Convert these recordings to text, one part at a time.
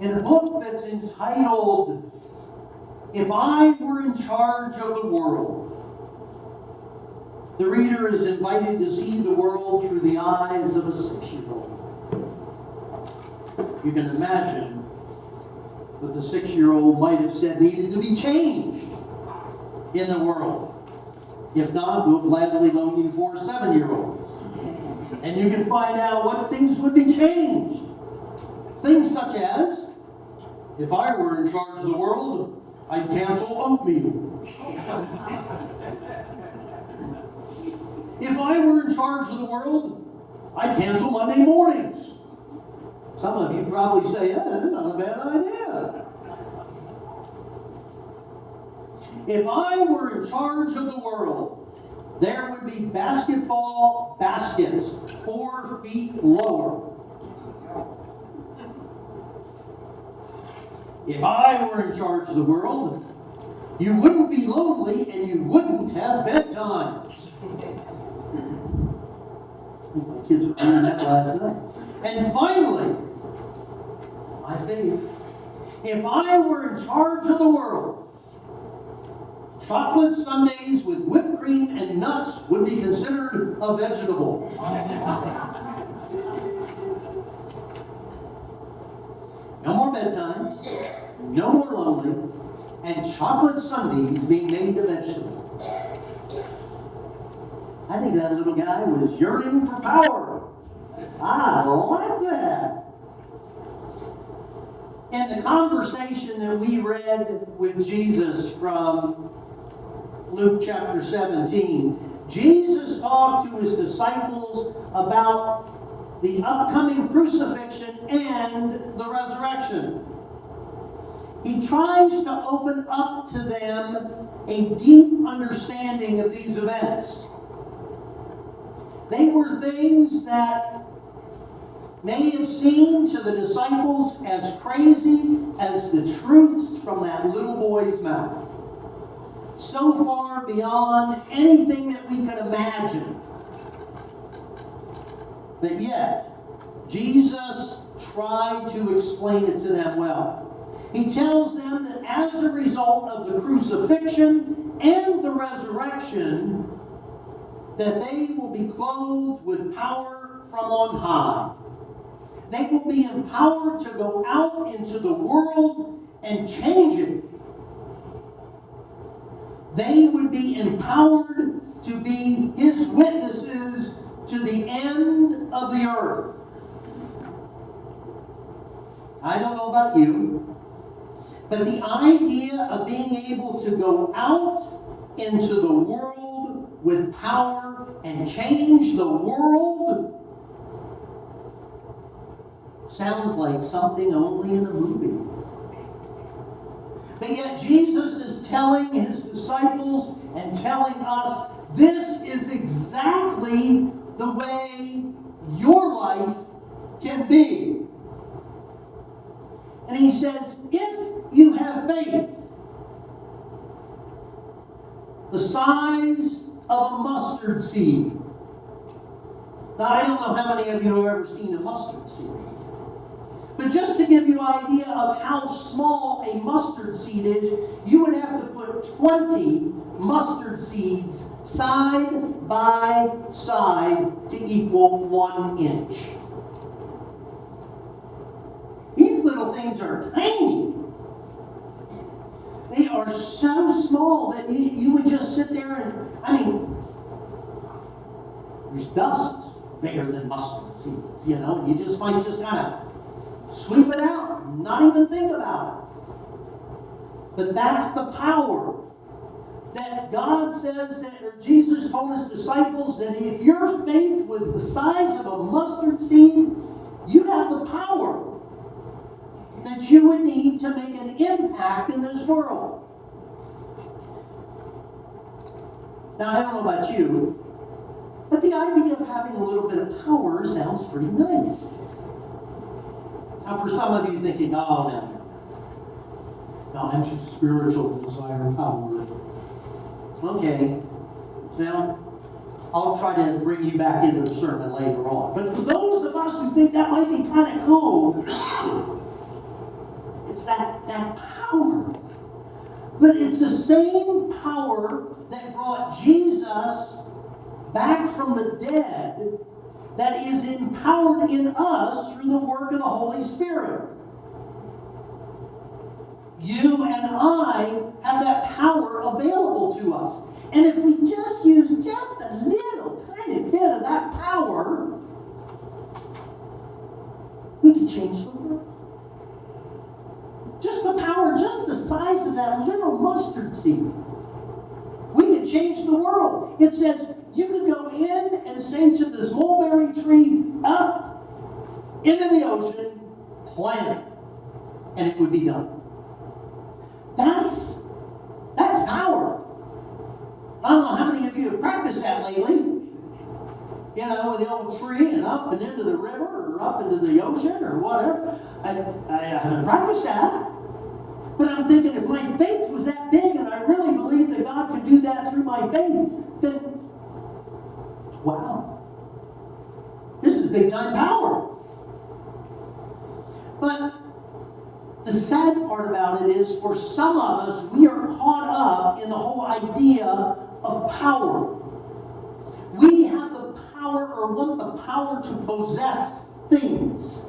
in a book that's entitled, If I Were in Charge of the World. The reader is invited to see the world through the eyes of a 6-year-old. You can imagine what the 6-year-old might have said needed to be changed in the world. If not, we'll gladly loan you 4 7-year-olds. And you can find out what things would be changed. Things such as, if I were in charge of the world, I'd cancel oatmeal. If I were in charge of the world, I'd cancel Monday mornings. Some of you probably say, that's not a bad idea. If I were in charge of the world, there would be basketball baskets 4 feet lower. If I were in charge of the world, you wouldn't be lonely and you wouldn't have bedtime. My kids were reading that last night. And finally, my faith, if I were in charge of the world, chocolate sundaes with whipped cream and nuts would be considered a vegetable. No more bedtimes, no more lonely, and chocolate sundaes being made a vegetable. I think that little guy was yearning for power. I like that. In the conversation that we read with Jesus from Luke chapter 17, Jesus talked to his disciples about the upcoming crucifixion and the resurrection. He tries to open up to them a deep understanding of these events. They were things that may have seemed to the disciples as crazy as the truths from that little boy's mouth. So far beyond anything that we could imagine. But yet, Jesus tried to explain it to them well. He tells them that as a result of the crucifixion and the resurrection, that they will be clothed with power from on high. They will be empowered to go out into the world and change it. They would be empowered to be his witnesses to the end of the earth. I don't know about you, but the idea of being able to go out into the world with power and change the world sounds like something only in a movie. But yet Jesus is telling his disciples and telling us, this is exactly the way your life can be. And he says, if you have faith the size of a mustard seed. Now, I don't know how many of you have ever seen a mustard seed. But just to give you an idea of how small a mustard seed is, you would have to put 20 mustard seeds side by side to equal 1 inch. These little things are tiny. They are so small that you would just sit there and, there's dust bigger than mustard seeds, and you just might just kind of sweep it out, not even think about it. But that's the power that God says that, or Jesus told his disciples, that if your faith was the size of a mustard seed, you'd have the power that you would need to make an impact in this world. Now, I don't know about you, but the idea of having a little bit of power sounds pretty nice. Now, for some of you thinking, oh, no, I'm just spiritual desire power. Okay, now, I'll try to bring you back into the sermon later on. But for those of us who think that might be kind of cool, It's that power. But it's the same power that brought Jesus back from the dead that is empowered in us through the work of the Holy Spirit. You and I have that power available to us. And if we just use just a little tiny bit of that power, we can change the world. Just the power, just the size of that little mustard seed. We can change the world. It says you could go in and say to this mulberry tree, up into the ocean, plant it, and it would be done. That's power. I don't know how many of you have practiced that lately. You know, with the old tree and up and into the river or up into the ocean or whatever. I haven't practiced that. But I'm thinking if my faith was that big and I really believed that God could do that through my faith, then, wow. This is big time power. But the sad part about it is, for some of us, we are caught up in the whole idea of power. We have the power or want the power to possess things.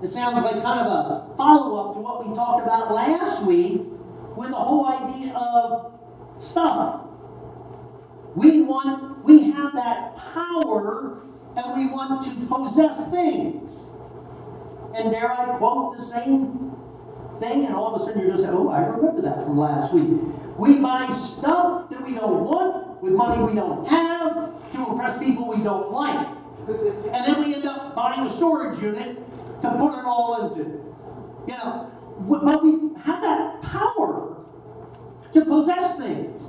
It sounds like kind of a follow-up to what we talked about last week with the whole idea of stuff. We have that power and we want to possess things. And dare I quote the same thing, and all of a sudden you're going to say, oh, I remember that from last week. We buy stuff that we don't want with money we don't have to impress people we don't like. And then we end up buying a storage unit to put it all into. You know, but we have that power to possess things.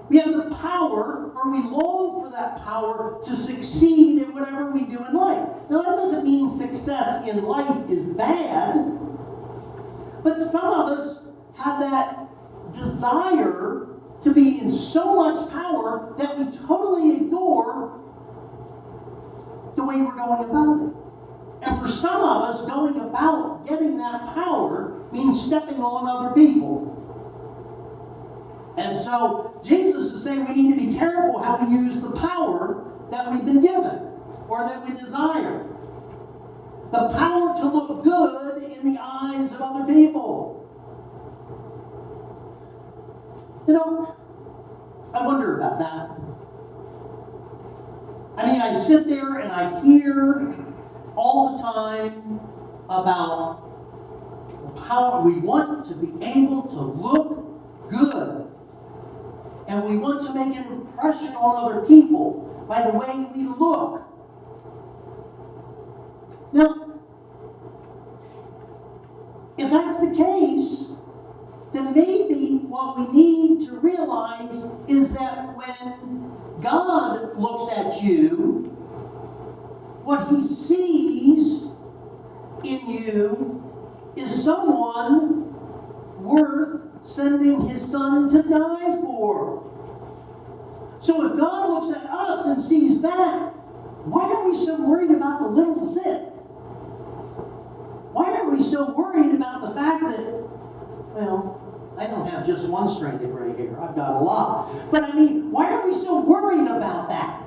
We have the power, or we long for that power to succeed in whatever we do in life. Now, that doesn't mean success in life is bad, but some of us have that desire to be in so much power that we totally ignore the way we're going about it. And for some of us, going about getting that power means stepping on other people. And so Jesus is saying we need to be careful how we use the power that we've been given or that we desire. The power to look good in the eyes of other people. You know, I wonder about that. I mean, I sit there and I hear all the time about the power. We want to be able to look good. And we want to make an impression on other people by the way we look. Now, if that's the case, then maybe what we need to realize is that when God looks at you, what He sees in you is someone worth sending His Son to die for. So if God looks at us and sees that, why are we so worried about the little zit? Why are we so worried about the fact that, well, I don't have just one strand of gray hair. I've got a lot. But I mean, why are we so worried about that?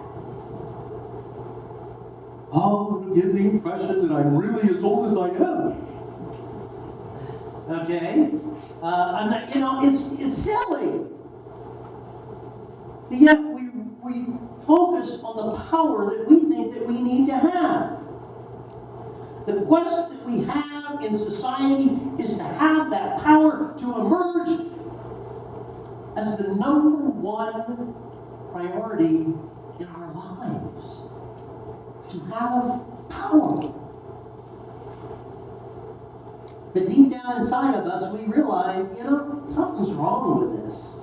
Oh, I'm going to give the impression that I'm really as old as I am. Okay? I'm not, you know, it's silly. But yet we focus on the power that we think that we need to have. The quest that we have in society is to have that power to emerge as the number one priority in our lives. To have power. But deep down inside of us, we realize, you know, something's wrong with this.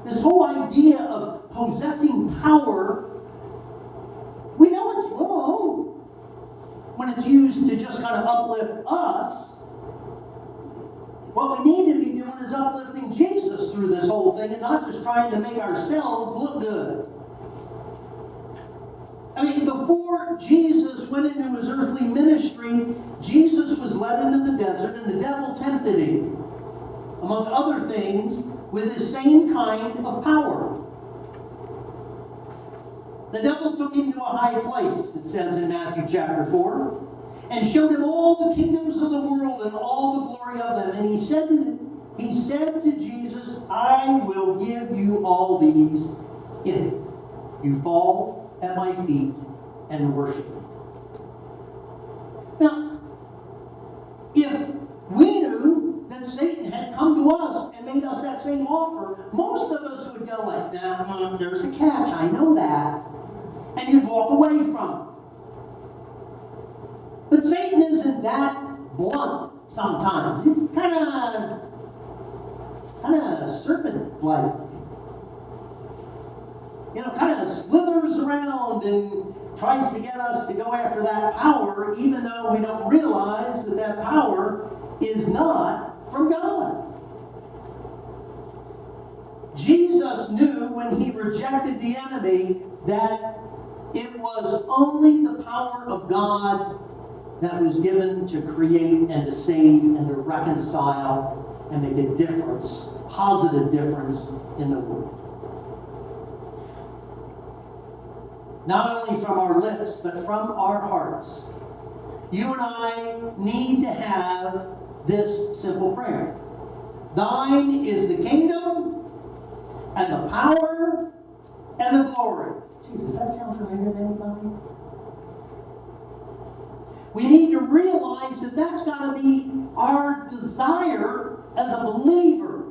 This whole idea of possessing power, we know it's wrong when it's used to just kind of uplift us. What we need to be doing is uplifting Jesus through this whole thing and not just trying to make ourselves look good. I mean, before before Jesus went into his earthly ministry, Jesus was led into the desert and the devil tempted him, among other things, with the same kind of power. The devil took him to a high place, it says in Matthew chapter 4, and showed him all the kingdoms of the world and all the glory of them. And he said to Jesus, I will give you all these if you fall at my feet and worship me. Now, if we knew that Satan had come to us and made us that same offer, most of us would go like, nah, there's a catch, I know that. And you'd walk away from it. But Satan isn't that blunt sometimes. He's kind of serpent-like. Kind of slithers around and tries to get us to go after that power, even though we don't realize that that power is not from God. Jesus knew when he rejected the enemy that it was only the power of God that was given to create and to save and to reconcile and make a difference, positive difference in the world. Not only from our lips, but from our hearts. You and I need to have this simple prayer. Thine is the kingdom and the power and the glory. Gee, does that sound familiar to anybody? We need to realize that that's got to be our desire as a believer.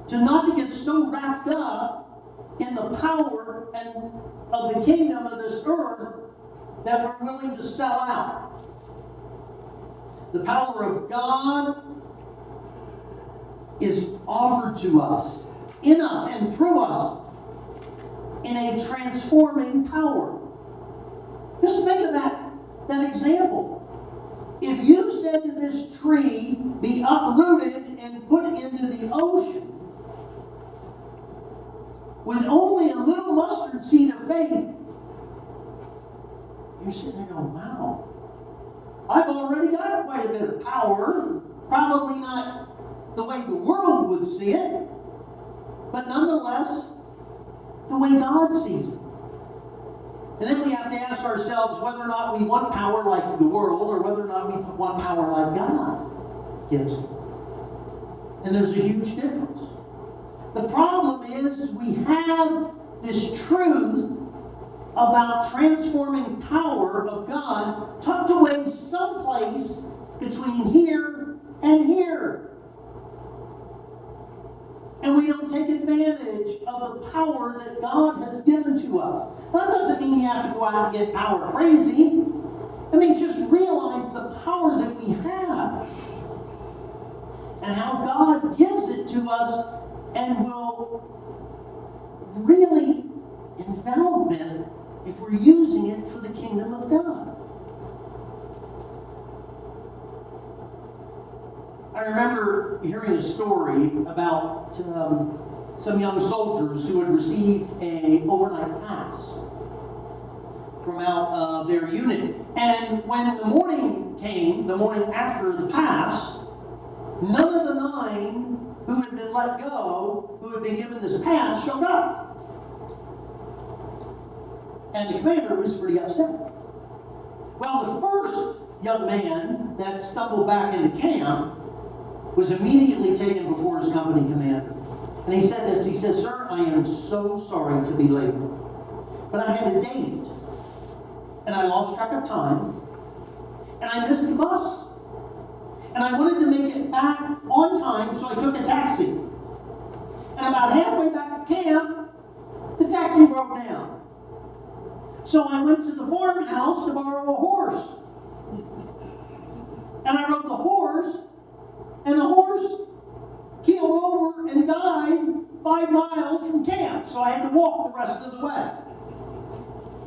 To not to get so wrapped up in the power and of the kingdom of this earth that we're willing to sell out. The power of God is offered to us, in us and through us, in a transforming power. Just think of that example. If you said to this tree, be uprooted and put into the ocean, with only a little mustard seed of faith, you're sitting there going, wow, I've already got quite a bit of power. Probably not the way the world would see it, but nonetheless, the way God sees it. And then we have to ask ourselves whether or not we want power like the world or whether or not we want power like God gives. And there's a huge difference. The problem is we have this truth about transforming power of God tucked away someplace between here and here. And we don't take advantage of the power that God has given to us. That doesn't mean you have to go out and get power crazy. I mean, just realize the power that we have and how God gives it to us and will really envelop it if we're using it for the kingdom of God. I remember hearing a story about some young soldiers who had received an overnight pass from out their unit. And when the morning came, the morning after the pass, none of the 9 who had been let go, who had been given this pass, showed up. And the commander was pretty upset. Well, the first young man that stumbled back into camp was immediately taken before his company commander. And he said this, he said, "Sir, I am so sorry to be late, but I had a date, and I lost track of time, and I missed the bus, and I wanted to make it back on time, so I took a taxi. And about halfway back to camp, the taxi broke down. So I went to the farmhouse to borrow a horse. And I rode the horse, and the horse keeled over and died 5 miles from camp. So I had to walk the rest of the way."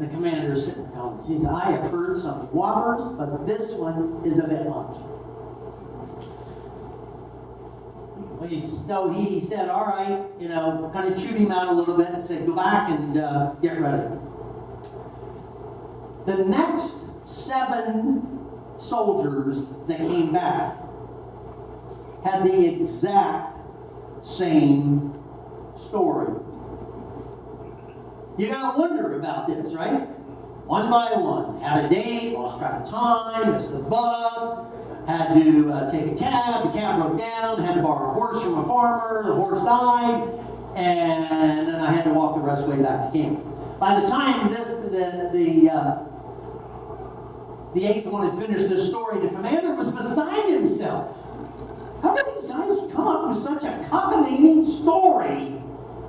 The commander is sitting there going, "Geez, I have heard some whoppers, but this one is a bit much." So he said, "All right," kind of chewed him out a little bit and said, "Go back and get ready." The next 7 soldiers that came back had the exact same story. You gotta wonder about this, right? One by one, had a date, lost track of time, missed the bus, had to take a cab, the cab broke down, had to borrow a horse from a farmer, the horse died, and then I had to walk the rest of the way back to camp. By the time the 8th one had finished this story, the commander was beside himself. How did these guys come up with such a cockamamie story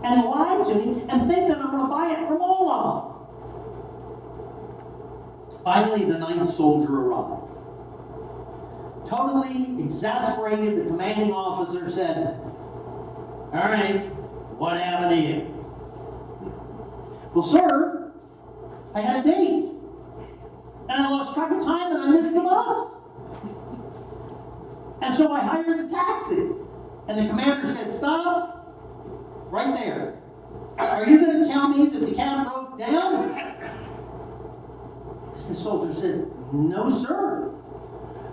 and lie to me and think that I'm going to buy it from all of them? Finally, the 9th soldier arrived. Totally exasperated, the commanding officer said, "All right, what happened to you?" "Well, sir, I had a date, and I lost track of time, and I missed the bus. And so I hired a taxi." And the commander said, "Stop, right there. Are you going to tell me that the cab broke down?" The soldier said, "No, sir.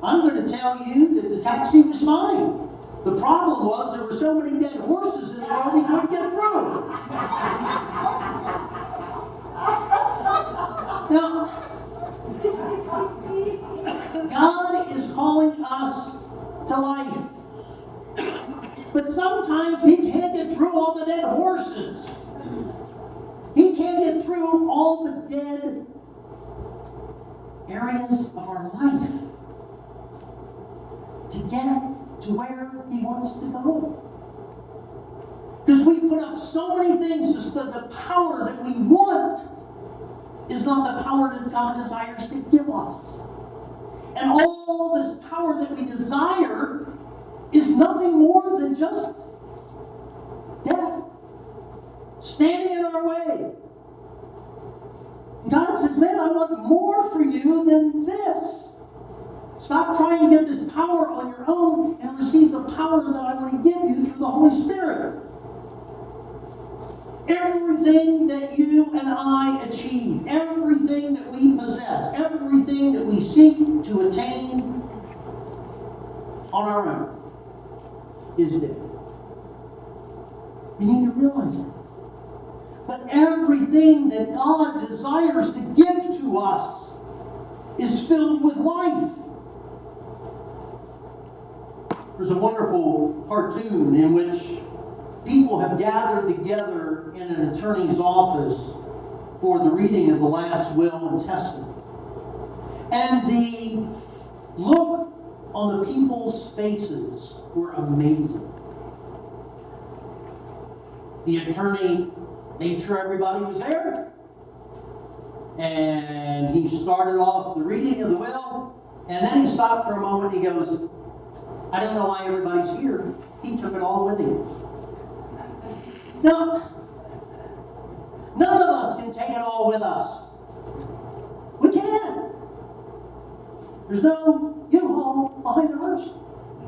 I'm going to tell you that the taxi was fine. The problem was there were so many dead horses in the road we couldn't get through." Now, God is calling us to life. But sometimes He can't get through all the dead horses. He can't get through all the dead areas of our life to get to where He wants to go. Because we put up so many things so that the power that we want is not the power that God desires to give us. And all this power that we desire is nothing more than just death standing in our way. And God says, "Man, I want more for you than this. Stop trying to get this power on your own and receive the power that I want to give you through the Holy Spirit." Everything that you and I achieve, everything that we possess, everything that we seek to attain on our own is dead. You need to realize that. But everything that God desires to give to us is filled with life. There's a wonderful cartoon in which people have gathered together in an attorney's office for the reading of the last will and testament. And the look on the people's faces were amazing. The attorney made sure everybody was there, and he started off the reading of the will, and then he stopped for a moment. He goes, "I don't know why everybody's here. He took it all with him." Now, none of us can take it all with us. We can't. There's no U-Haul behind the hearse.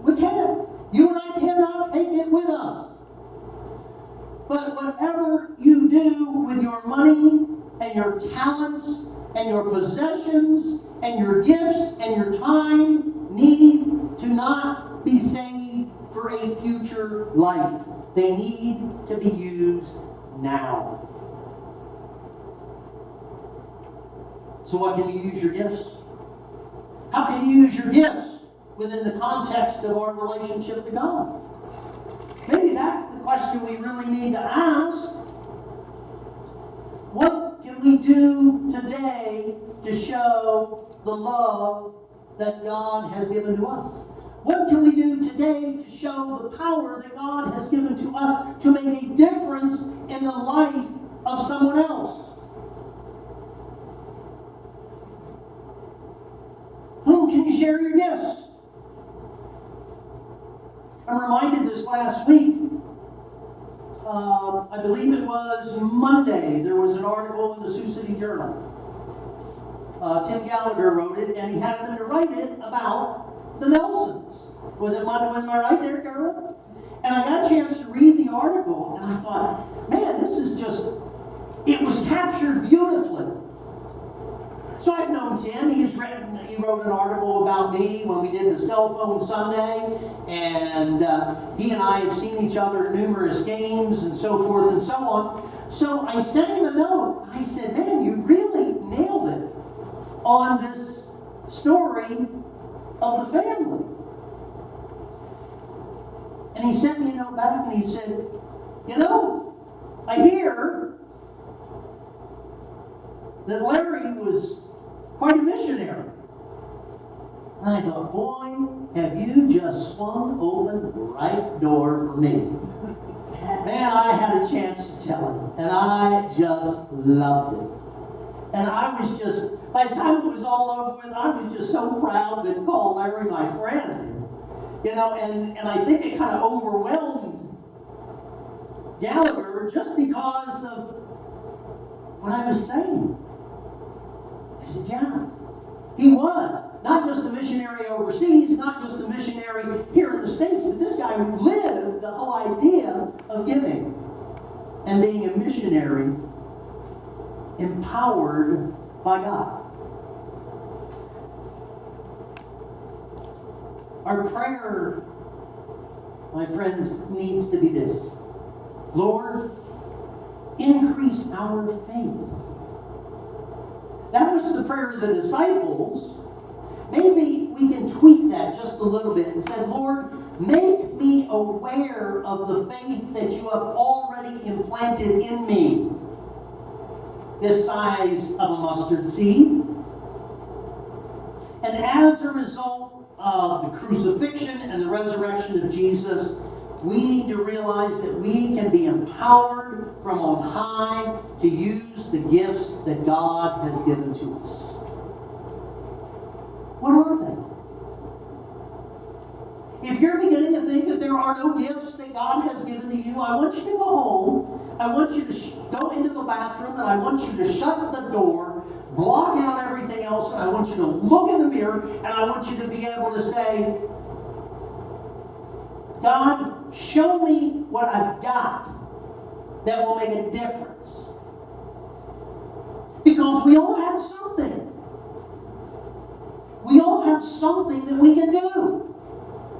We can't. You and I cannot take it with us. But whatever you do with your money and your talents and your possessions and your gifts and your time need to not be saved for a future life. They need to be used now. So what can you use your gifts? How can you use your gifts within the context of our relationship to God? Maybe that's the question we really need to ask. What can we do today to show the love that God has given to us? What can we do today to show the power that God has given to us to make a difference in the life of someone else? Whom can you share your gifts? I'm reminded this last week, I believe it was Monday, there was an article in the Sioux City Journal. Tim Gallagher wrote it, and he had them to write it about the Nelsons. Was I right there, Carolyn? And I got a chance to read the article, and I thought, man, this is just, it was captured beautifully. So I've known Tim. He wrote an article about me when we did the cell phone Sunday, and he and I have seen each other at numerous games and so forth and so on. So I sent him a note. I said, man, you really nailed it on this story of the family. And he sent me a note back and he said, you know, I hear that Larry was quite a missionary. And I thought, boy, have you just swung open the right door for me. Man, I had a chance to tell him, and I just loved it. And I was just, by the time it was all over with, I was just so proud to call Larry my friend. You know, and I think it kind of overwhelmed Gallagher just because of what I was saying. I said, yeah, he was. Not just a missionary overseas, not just a missionary here in the States, but this guy lived the whole idea of giving and being a missionary empowered by God. Our prayer, my friends, needs to be this. Lord, increase our faith. That was the prayer of the disciples. Maybe we can tweak that just a little bit and say, Lord, make me aware of the faith that you have already implanted in me. This size of a mustard seed. And as a result of the crucifixion and the resurrection of Jesus, we need to realize that we can be empowered from on high to use the gifts that God has given to us. What are they? If you're beginning to think that there are no gifts that God has given to you, I want you to go home. I want you to go into the bathroom, and I want you to shut the door, block out everything else, and I want you to look in the mirror, and I want you to be able to say, God, show me what I've got that will make a difference. Because we all have something. We all have something that we can do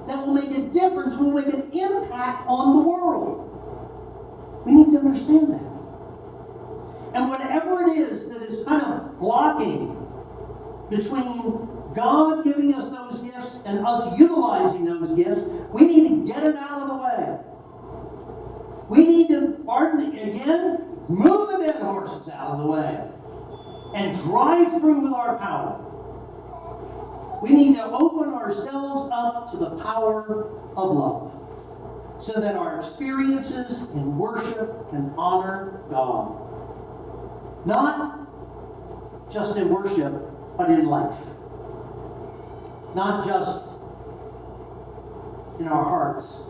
that will make a difference, will make an impact on the world. We need to understand that. And whatever it is that is kind of blocking between God giving us those gifts and us utilizing those gifts, we need to get it out of the way. We need to, move the dead horses out of the way and drive through with our power. We need to open ourselves up to the power of love so that our experiences in worship can honor God. Not just in worship, but in life. Not just in our hearts,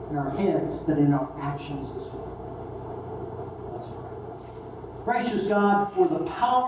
in our heads, but in our actions as well. Let's pray. Gracious God, for the power